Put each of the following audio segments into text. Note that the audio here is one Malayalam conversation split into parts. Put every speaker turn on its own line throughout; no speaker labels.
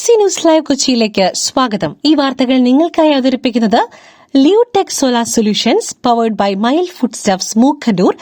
BBC ന്യൂസ് ലൈവ് കൊച്ചിയിലേക്ക് സ്വാഗതം. ഈ വാർത്തകൾ നിങ്ങൾക്കായി അവതരിപ്പിക്കുന്നത് Leotech solar solutions powered by മൈൽ foodstuffs Mookkannoor,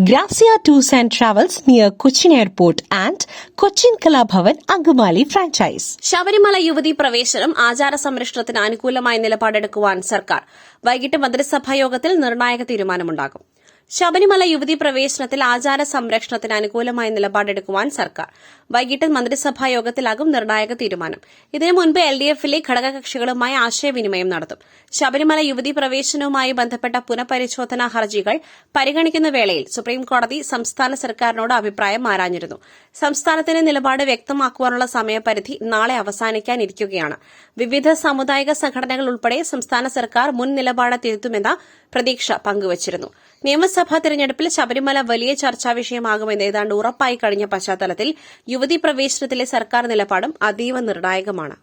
Grazia tours and travels near Cochin airport and Cochin Kalabhavan Angamaly franchise.
Sabarimala യുവതീ പ്രവേശനം ആചാര സംരക്ഷണത്തിന് അനുകൂലമായ നിലപാടെടുക്കുവാൻ സർക്കാർ. വൈകിട്ട് മന്ത്രിസഭാ യോഗത്തിൽ നിർണായക തീരുമാനമുണ്ടാകും. ശബരിമല യുവതീ പ്രവേശനത്തിൽ ആചാര സംരക്ഷണത്തിന് അനുകൂലമായ നിലപാടെടുക്കുവാൻ സർക്കാർ. വൈകിട്ട് മന്ത്രിസഭാ യോഗത്തിലാകും നിർണായക തീരുമാനം. ഇതിനു മുൻപ് LDF-ലെ ഘടകകക്ഷികളുമായി ആശയവിനിമയം നടത്തും. ശബരിമല യുവതീ പ്രവേശനവുമായി ബന്ധപ്പെട്ട പുനഃപരിശോധനാ ഹർജികൾ പരിഗണിക്കുന്ന വേളയിൽ സുപ്രീംകോടതി സംസ്ഥാന സർക്കാരിനോട് അഭിപ്രായം ആരാഞ്ഞിരുന്നു. സംസ്ഥാനത്തിന്റെ നിലപാട് വ്യക്തമാക്കുവാനുള്ള സമയപരിധി നാളെ അവസാനിക്കാനിരിക്കുകയാണ്. വിവിധ സാമുദായിക സംഘടനകൾ ഉൾപ്പെടെ സംസ്ഥാന സർക്കാർ മുൻ നിലപാട് തിരുത്തുമെന്ന പ്രതീക്ഷ പങ്കുവച്ചിരുന്നു. നിയമസഭാ തെരഞ്ഞെടുപ്പിൽ ശബരിമല വലിയ ചർച്ചാ വിഷയമാകുമെന്ന് ഏതാണ്ട് ഉറപ്പായി കഴിഞ്ഞ പശ്ചാത്തലത്തിൽ യുവതീ പ്രവേശനത്തിലെ സർക്കാർ നിലപാടും അതീവ നിർണായകമാണ്.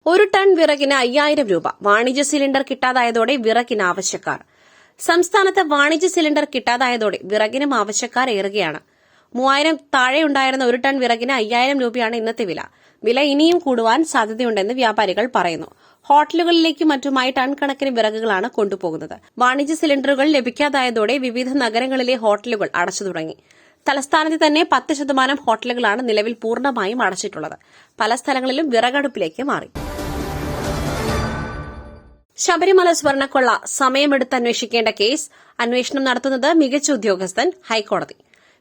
1 ടൺ വിറകിന് 5000 രൂപ. വാണിജ്യ സിലിണ്ടർ കിട്ടാതായതോടെ വിറകിന് ആവശ്യക്കാർ. സംസ്ഥാനത്ത് വാണിജ്യ സിലിണ്ടർ കിട്ടാതായതോടെ വിറകിനും ആവശ്യക്കാർ ഏറുകയാണ്. 3000 താഴെയുണ്ടായിരുന്ന 1 ടൺ വിറകിന് 5000 രൂപയാണ് ഇന്നത്തെ വില. വില ഇനിയും കൂടുവാൻ സാധ്യതയുണ്ടെന്ന് വ്യാപാരികൾ പറയുന്നു. ഹോട്ടലുകളിലേക്കും മറ്റുമായി ടൺ കണക്കിന് വിറകുകളാണ് കൊണ്ടുപോകുന്നത്. വാണിജ്യ സിലിണ്ടറുകൾ ലഭിക്കാതായതോടെ വിവിധ നഗരങ്ങളിലെ ഹോട്ടലുകൾ അടച്ചു തുടങ്ങി. തലസ്ഥാനത്ത് തന്നെ 10% ഹോട്ടലുകളാണ് നിലവിൽ പൂർണ്ണമായും അടച്ചിട്ടുള്ളത്. പല സ്ഥലങ്ങളിലും വിറകടുപ്പിലേക്ക് മാറി. ശബരിമല സ്വർണ്ണക്കൊള്ള സമയമെടുത്ത് അന്വേഷിക്കേണ്ട കേസ്. അന്വേഷണം നടത്തുന്നത് മികച്ച ഉദ്യോഗസ്ഥൻ. ഹൈക്കോടതി.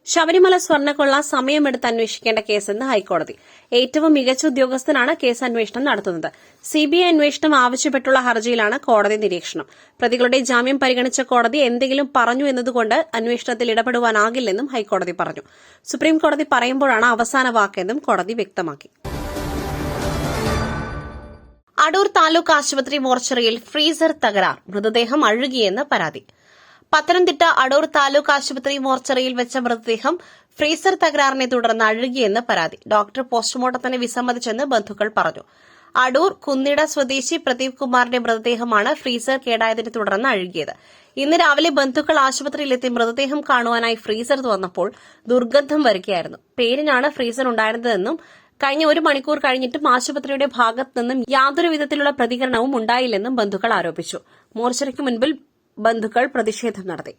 ശബരിമല സ്വർണ്ണക്കൊള്ള സമയമെടുത്ത് അന്വേഷിക്കേണ്ട കേസെന്ന് ഹൈക്കോടതി. ഏറ്റവും മികച്ച ഉദ്യോഗസ്ഥനാണ് കേസ് അന്വേഷണം നടത്തുന്നത്. CBI അന്വേഷണം ആവശ്യപ്പെട്ടുള്ള ഹർജിയിലാണ് കോടതി നിരീക്ഷണം. പ്രതികളുടെ ജാമ്യം പരിഗണിച്ച കോടതി എന്തെങ്കിലും പറഞ്ഞു എന്നതുകൊണ്ട് അന്വേഷണത്തിൽ ഇടപെടുവാനാകില്ലെന്നും ഹൈക്കോടതി പറഞ്ഞു. സുപ്രീംകോടതി പറയുമ്പോഴാണ് അവസാന വാക്കെന്നും കോടതി വ്യക്തമാക്കി. അടൂർ താലൂക്ക് ആശുപത്രി മോർച്ചറിയിൽ ഫ്രീസർ തകരാർ, മൃതദേഹം അഴുകിയെന്ന് പരാതി. പത്തനംതിട്ട അടൂർ താലൂക്ക് ആശുപത്രി മോർച്ചറിയിൽ വെച്ച മൃതദേഹം ഫ്രീസർ തകരാറിനെ തുടർന്ന് അഴുകിയെന്ന് പരാതി. ഡോക്ടർ പോസ്റ്റ്മോർട്ടത്തിന് വിസമ്മതിച്ചെന്ന് ബന്ധുക്കൾ പറഞ്ഞു. അടൂർ കുന്നിട സ്വദേശി പ്രദീപ് കുമാറിന്റെ മൃതദേഹമാണ് ഫ്രീസർ കേടായതിനെ തുടർന്ന് അഴുകിയത്. ഇന്ന് രാവിലെ ബന്ധുക്കൾ ആശുപത്രിയിലെത്തി മൃതദേഹം കാണുവാനായി ഫ്രീസർ തുറന്നപ്പോൾ ദുർഗന്ധം വരികയായിരുന്നു. പേരിനാണ് ഫ്രീസർ ഉണ്ടായിരുന്നതെന്നും കഴിഞ്ഞ 1 മണിക്കൂർ കഴിഞ്ഞിട്ടും ആശുപത്രിയുടെ ഭാഗത്തു നിന്നും യാതൊരു വിധത്തിലുള്ള പ്രതികരണവും ഉണ്ടായില്ലെന്നും ബന്ധുക്കൾ ആരോപിച്ചു. മോർച്ചറിക്ക് മുൻപിൽ ബന്ധുക്കൾ പ്രതിഷേധം നടത്തി.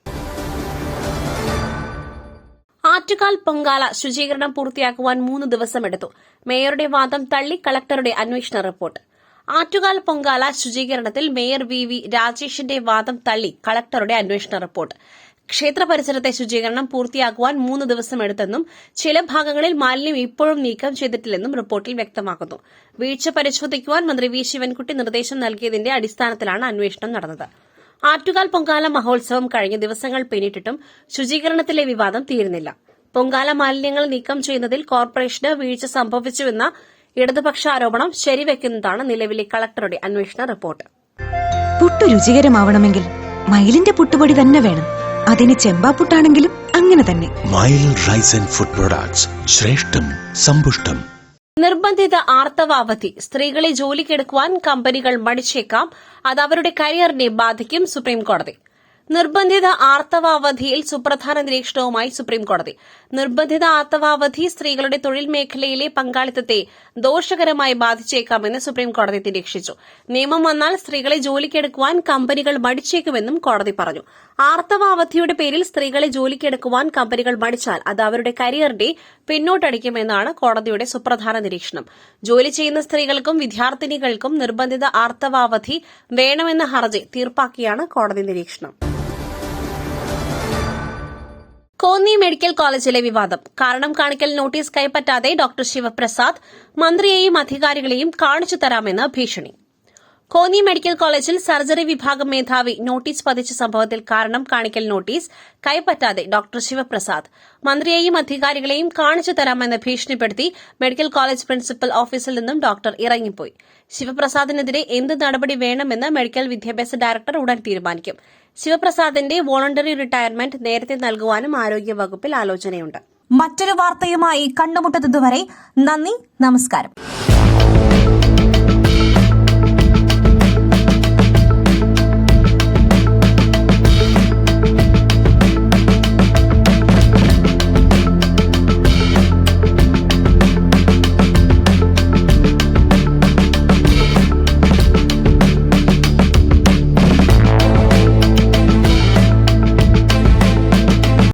ആറ്റുകാൽ പൊങ്കാല ശുചീകരണം പൂർത്തിയാക്കുവാൻ 3 ദിവസമെടുത്തു. മേയറുടെ വാദം തള്ളി കളക്ടറുടെ അന്വേഷണ റിപ്പോർട്ട്. ആറ്റുകാൽ പൊങ്കാല ശുചീകരണത്തിൽ മേയർ VV രാജേഷിന്റെ വാദം തള്ളി കളക്ടറുടെ അന്വേഷണ റിപ്പോർട്ട്. ക്ഷേത്ര പരിസരത്തെ ശുചീകരണം പൂർത്തിയാക്കുവാൻ 3 ദിവസമെടുത്തെന്നും ചില ഭാഗങ്ങളിൽ മാലിന്യം ഇപ്പോഴും നീക്കം ചെയ്തിട്ടില്ലെന്നും റിപ്പോർട്ടിൽ വ്യക്തമാക്കുന്നു. വീഴ്ച പരിശോധിക്കുവാൻ മന്ത്രി V ശിവൻകുട്ടി നിർദ്ദേശം നൽകിയതിന്റെ അടിസ്ഥാനത്തിലാണ് അന്വേഷണം നടന്നത്. ആറ്റുകാൽ പൊങ്കാല മഹോത്സവം കഴിഞ്ഞ ദിവസങ്ങൾ പിന്നിട്ടിട്ടും ശുചീകരണത്തിലെ വിവാദം തീരുന്നില്ല. പൊങ്കാല മാലിന്യങ്ങൾ നീക്കം ചെയ്യുന്നതിൽ കോർപ്പറേഷന് വീഴ്ച സംഭവിച്ചുവെന്ന ഇടതുപക്ഷ ആരോപണം ശരിവെക്കുന്നതാണ് നിലവിലെ കളക്ടറുടെ അന്വേഷണ റിപ്പോർട്ട്.
പുട്ടു രുചികരമാവണമെങ്കിൽ മയിലിന്റെ പുട്ടുപൊടി തന്നെ വേണം. അതിന് ചെമ്പാപ്പുട്ടാണെങ്കിലും അങ്ങനെ തന്നെ.
മയിൽ റൈസ് ആൻഡ് ഫുഡ് പ്രൊഡക്ട്സ്, ശ്രേഷ്ഠം സമ്പുഷ്ടം.
നിർബന്ധിത ആർത്തവ അവധി. സ്ത്രീകളെ ജോലിക്കെടുക്കുവാൻ കമ്പനികൾ മടിച്ചേക്കാം, അത് അവരുടെ കരിയറിനെ ബാധിക്കും. സുപ്രീംകോടതി. നിർബന്ധിത ആർത്തവാവധിയിൽ സുപ്രധാന നിരീക്ഷണവുമായി സുപ്രീംകോടതി. നിർബന്ധിത ആർത്തവാവധി സ്ത്രീകളുടെ തൊഴിൽ മേഖലയിലെ പങ്കാളിത്തത്തെ ദോഷകരമായി ബാധിച്ചേക്കാമെന്ന് സുപ്രീംകോടതി നിരീക്ഷിച്ചു. നിയമം വന്നാൽ സ്ത്രീകളെ ജോലിക്കെടുക്കുവാൻ കമ്പനികൾ മടിച്ചേക്കുമെന്നും കോടതി പറഞ്ഞു. ആർത്തവാവധിയുടെ പേരിൽ സ്ത്രീകളെ ജോലിക്കെടുക്കുവാൻ കമ്പനികൾ മടിച്ചാൽ അത് അവരുടെ കരിയറിനെ പിന്നോട്ടടിക്കുമെന്നാണ് കോടതിയുടെ സുപ്രധാന നിരീക്ഷണം. ജോലി ചെയ്യുന്ന സ്ത്രീകൾക്കും വിദ്യാർത്ഥിനികൾക്കും നിർബന്ധിത ആർത്തവാവധി വേണമെന്ന ഹർജി തീർപ്പാക്കിയാണ് കോടതി നിരീക്ഷണം. കോന്നി മെഡിക്കൽ കോളേജിലെ വിവാദം. കാരണം കാണിക്കൽ നോട്ടീസ് കൈപ്പറ്റാതെ ഡോക്ടർ ശിവപ്രസാദ് മന്ത്രിയെയും അധികാരികളെയും കാണിച്ചു തരാമെന്ന് ഭീഷണി. കോന്നി മെഡിക്കൽ കോളേജിൽ സർജറി വിഭാഗം മേധാവി നോട്ടീസ് പതിച്ച സംഭവത്തിൽ കാരണം കാണിക്കൽ നോട്ടീസ് കൈപ്പറ്റാതെ ഡോക്ടർ ശിവപ്രസാദ് മന്ത്രിയെയും അധികാരികളെയും കാണിച്ചു തരാമെന്ന് ഭീഷണിപ്പെടുത്തി മെഡിക്കൽ കോളേജ് പ്രിൻസിപ്പൽ ഓഫീസിൽ നിന്നും ഡോക്ടർ ഇറങ്ങിപ്പോയി. ശിവപ്രസാദിനെതിരെ എന്ത് നടപടി വേണമെന്ന് മെഡിക്കൽ വിദ്യാഭ്യാസ ഡയറക്ടർ ഉടൻ തീരുമാനിക്കും. ശിവപ്രസാദിന്റെ വോളണ്ടറി റിട്ടയർമെന്റ് നേരത്തെ നൽകുവാനും ആരോഗ്യവകുപ്പിൽ ആലോചനയുണ്ട്.
മറ്റൊരു വാർത്തയുമായി കണ്ടുമുട്ടുന്നതുവരെ നന്ദി, നമസ്കാരം.